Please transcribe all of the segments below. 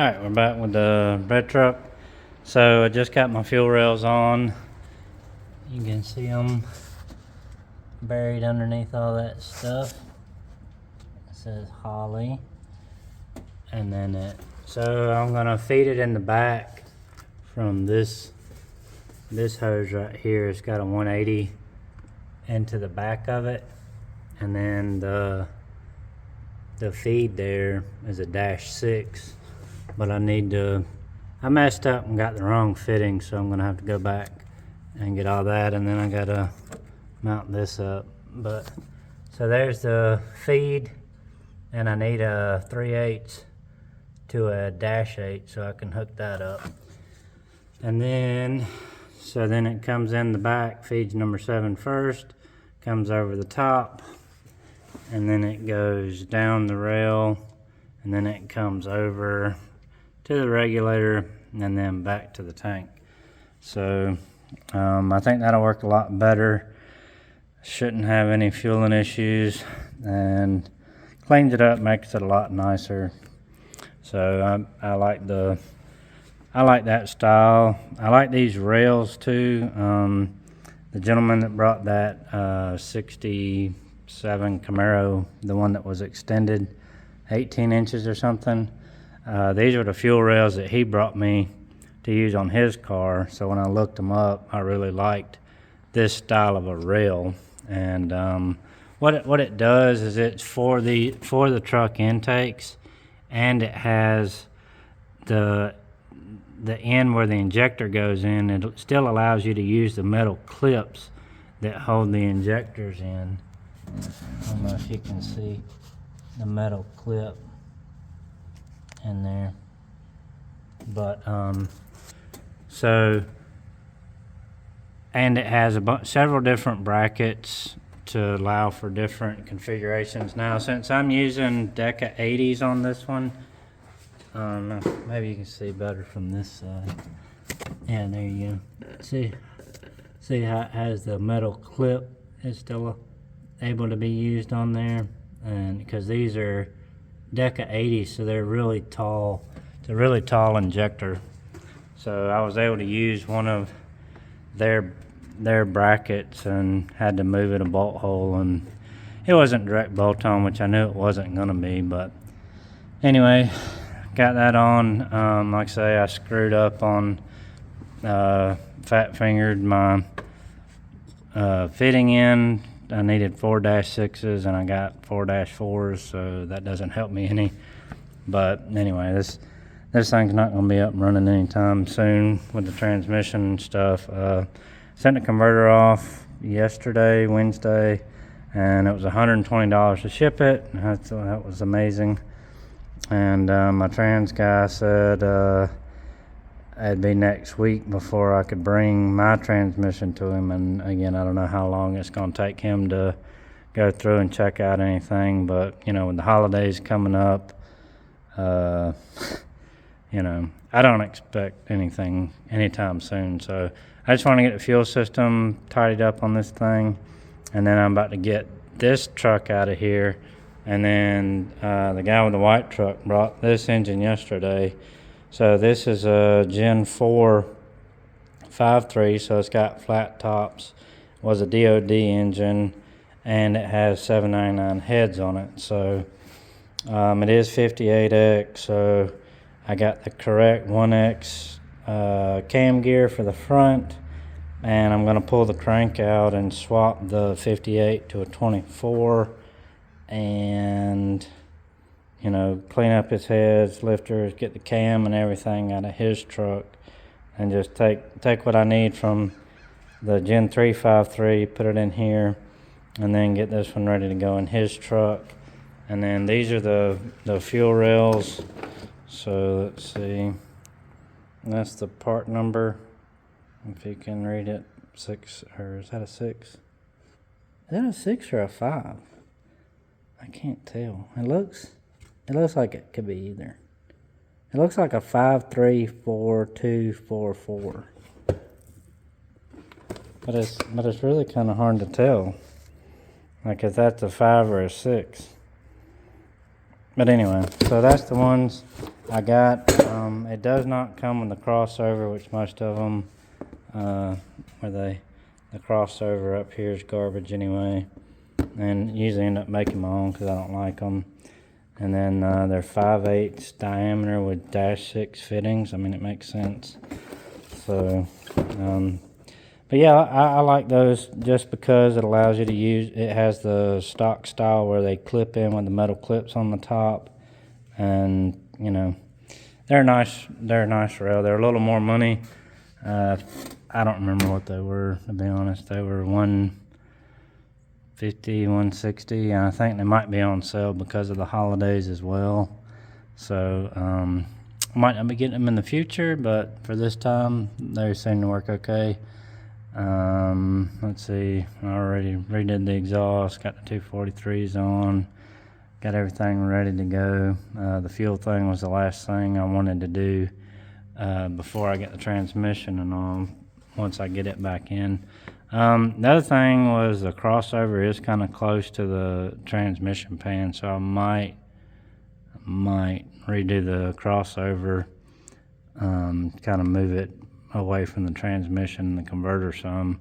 Alright, we're back with the red truck. So I just got my fuel rails on. You can see them buried underneath all that stuff. It says Holly. And then so I'm gonna feed it in the back from this hose right here. It's got a 180 into the back of it. And then the feed there is a -6. But I messed up and got the wrong fitting, so I'm gonna have to go back and get all that, and then I gotta mount this up. But so there's the feed, and I need a 3/8 to a -8 so I can hook that up. And then it comes in the back, feeds number 7 first, comes over the top, and then it goes down the rail, and then it comes over to the regulator and then back to the tank. So I think that'll work a lot better. Shouldn't have any fueling issues, and cleans it up, makes it a lot nicer. So I like that style. I like these rails too. The gentleman that brought that 67 Camaro, the one that was extended 18 inches or something, these are the fuel rails that he brought me to use on his car. So when I looked them up, I really liked this style of a rail. And what it does is it's for the truck intakes, and it has the end where the injector goes in. It still allows you to use the metal clips that hold the injectors in. I don't know if you can see the metal clip in there, but and it has several different brackets to allow for different configurations. Now, since I'm using Deca 80s on this one, maybe you can see better from this side. Yeah, there you go. See how it has the metal clip. It's still able to be used on there, and because these are Deca 80s, so they're really tall. It's a really tall injector. So I was able to use one of their brackets and had to move it a bolt hole, and it wasn't direct bolt on, which I knew it wasn't gonna be. But anyway, got that on. Like I say, I screwed up on fat fingered my fitting in. I needed 4-6s and I got 4-4s, so that doesn't help me any. But anyway, this thing's not going to be up and running anytime soon with the transmission and stuff. Sent the converter off yesterday, Wednesday, and it was $120 to ship it. That was amazing. And my trans guy said it'd be next week before I could bring my transmission to him. And again, I don't know how long it's going to take him to go through and check out anything. But, you know, with the holidays coming up, you know, I don't expect anything anytime soon. So I just want to get the fuel system tidied up on this thing. And then I'm about to get this truck out of here. And then the guy with the white truck brought this engine yesterday. So this is a Gen 4 5.3, so it's got flat tops. It was a DOD engine, and it has 799 heads on it. So it is 58X, so I got the correct 1X cam gear for the front, and I'm gonna pull the crank out and swap the 58 to a 24, and you know, clean up his heads, lifters, get the cam and everything out of his truck, and just take what I need from the Gen 3 5.3, put it in here, and then get this one ready to go in his truck. And then these are the fuel rails. So let's see, that's the part number, if you can read it. 6, or is that a 6? Is that a 6 or a 5? I can't tell. It looks like it could be either. It looks like a 5.34244. But it's really kind of hard to tell, like if that's a 5 or a 6. But anyway, so that's the ones I got. It does not come with the crossover, which most of them, the crossover up here is garbage anyway, and usually end up making my own because I don't like them. And then they're 5/8 diameter with -6 fittings. I mean, it makes sense. So, but yeah, I like those just because it allows you to use, it has the stock style where they clip in with the metal clips on the top. And, you know, they're a nice rail. They're a little more money. I don't remember what they were, to be honest. They were $150, $160, and I think they might be on sale because of the holidays as well. So I might not be getting them in the future, but for this time they seem to work okay. Let's see, I already redid the exhaust, got the 243s on, got everything ready to go. The fuel thing was the last thing I wanted to do before I get the transmission and all, once I get it back in. The other thing was the crossover is kind of close to the transmission pan, so I might redo the crossover, kind of move it away from the transmission and the converter some.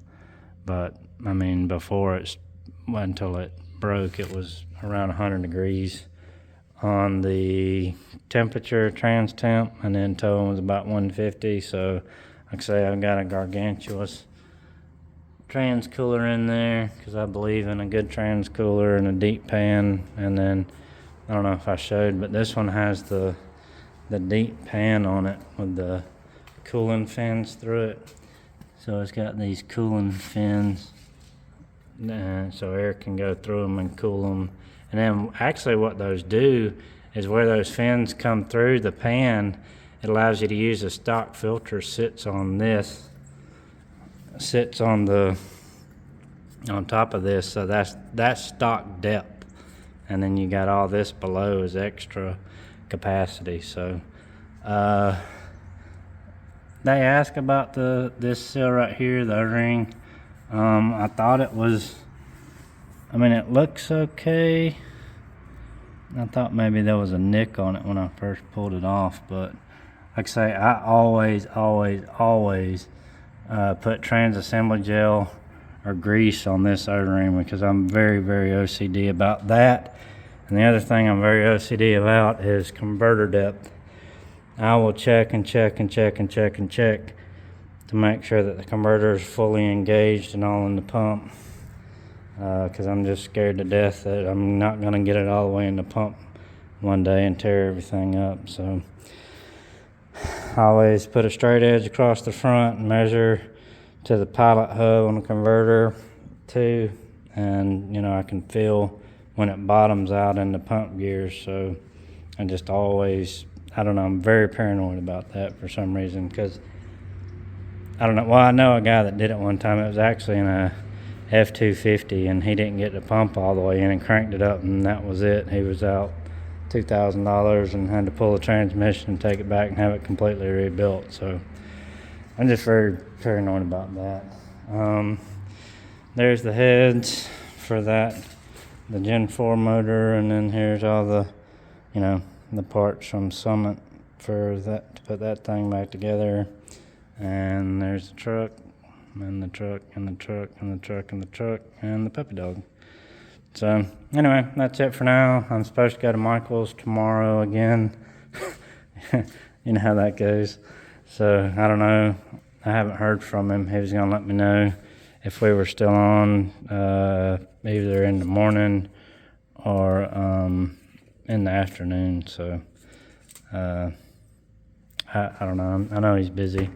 But I mean, before until it broke, it was around 100 degrees on the temperature trans temp, and then towing was about 150. So like I say, I've got a gargantuous trans cooler in there because I believe in a good trans cooler and a deep pan. And then I don't know if I showed, but this one has the deep pan on it with the cooling fins through it. So it's got these cooling fins, so air can go through them and cool them. And then actually what those do is where those fins come through the pan, it allows you to use a stock filter. Sits on top of this, so that's stock depth, and then you got all this below is extra capacity. So they ask about this seal right here, the O-ring. I thought it was, I mean, it looks okay. I thought maybe there was a nick on it when I first pulled it off, but like I say, I always put trans-assembly gel or grease on this O-ring because I'm very, very OCD about that. And the other thing I'm very OCD about is converter depth. I will check and check and check and check and check to make sure that the converter is fully engaged and all in the pump, because I'm just scared to death that I'm not going to get it all the way in the pump one day and tear everything up. So I always put a straight edge across the front and measure to the pilot hub on the converter too, and you know, I can feel when it bottoms out in the pump gears. So I just always, I don't know, I'm very paranoid about that for some reason, because I don't know, well, I know a guy that did it one time. It was actually in a F-250, and he didn't get the pump all the way in and cranked it up, and that was it. He was out $2,000 and had to pull the transmission and take it back and have it completely rebuilt. So I'm just very paranoid about that. There's the heads for that, the Gen 4 motor, and then here's all the, you know, the parts from Summit for that, to put that thing back together. And there's the truck, and the truck, and the truck, and the truck, and the truck, and the puppy dog. So anyway, that's it for now. I'm supposed to go to Michael's tomorrow again. You know how that goes. So I don't know. I haven't heard from him. He was going to let me know if we were still on, either in the morning or in the afternoon. So I don't know. I know he's busy,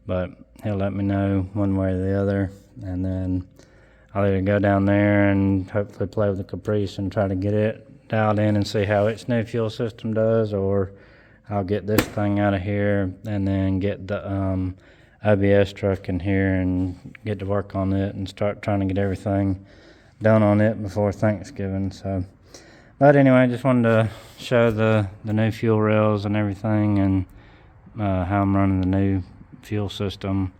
but he'll let me know one way or the other, and then I'll either go down there and hopefully play with the Caprice and try to get it dialed in and see how its new fuel system does, or I'll get this thing out of here and then get the OBS truck in here and get to work on it and start trying to get everything done on it before Thanksgiving. So, but anyway, I just wanted to show the new fuel rails and everything, and how I'm running the new fuel system,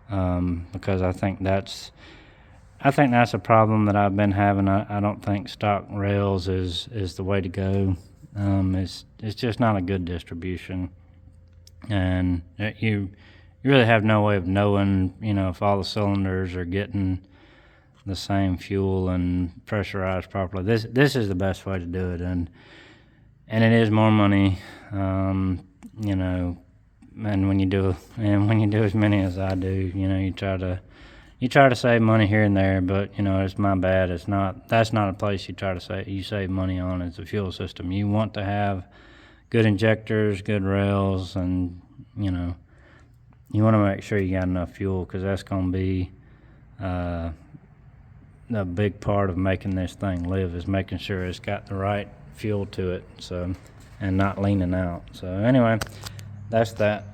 because I think that's a problem that I've been having. I don't think stock rails is the way to go. It's just not a good distribution. and you really have no way of knowing, if all the cylinders are getting the same fuel and pressurized properly. This is the best way to do it, and it is more money, and when you do as many as I do, you try to save money here and there, but it's my bad. That's not a place you save money on. It's the fuel system. You want to have good injectors, good rails, and you want to make sure you got enough fuel, because that's going to be a big part of making this thing live, is making sure it's got the right fuel to it, and not leaning out. So anyway, that's that.